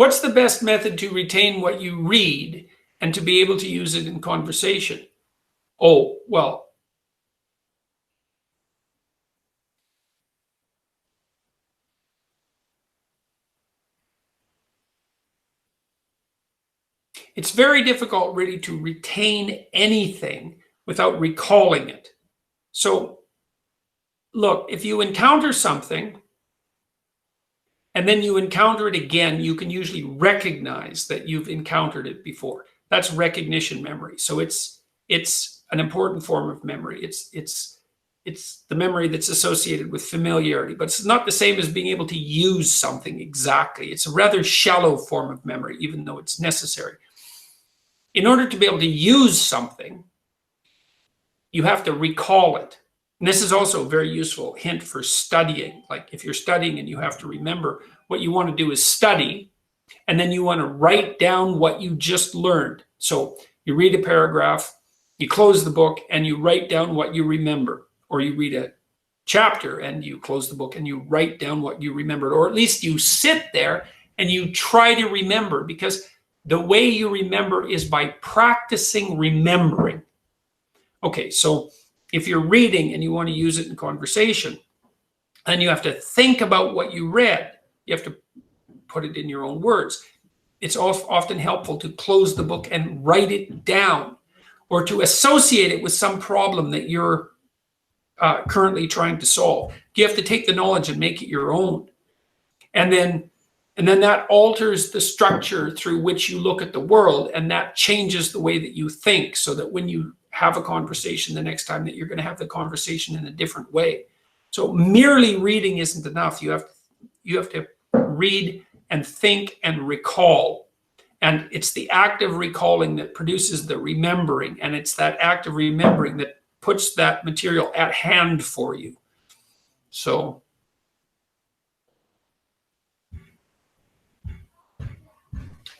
What's the best method to retain what you read and to be able to use it in conversation? Oh, well, it's very difficult really to retain anything without recalling it. So look, if you encounter something and then you encounter it again, you can usually recognize that you've encountered it before. That's recognition memory. So it's an important form of memory. It's the memory that's associated with familiarity, but it's not the same as being able to use something exactly. It's a rather shallow form of memory, even though it's necessary. In order to be able to use something, you have to recall it. And this is also a very useful hint for studying. Like if you're studying and you have to remember, what you want to do is study, and then you want to write down what you just learned. So you read a paragraph, you close the book, and you write down what you remember. Or you read a chapter and you close the book and you write down what you remembered. Or at least you sit there and you try to remember, because the way you remember is by practicing remembering. Okay, so if you're reading and you want to use it in conversation, then you have to think about what you read. You have to put it in your own words. It's often helpful to close the book and write it down, or to associate it with some problem that you're currently trying to solve. You have to take the knowledge and make it your own. And then that alters the structure through which you look at the world, and that changes the way that you think, so that when you have a conversation the next time, that you're going to have the conversation in a different way. So merely reading isn't enough. You have to read and think and recall. And it's the act of recalling that produces the remembering, and it's that act of remembering that puts that material at hand for you. So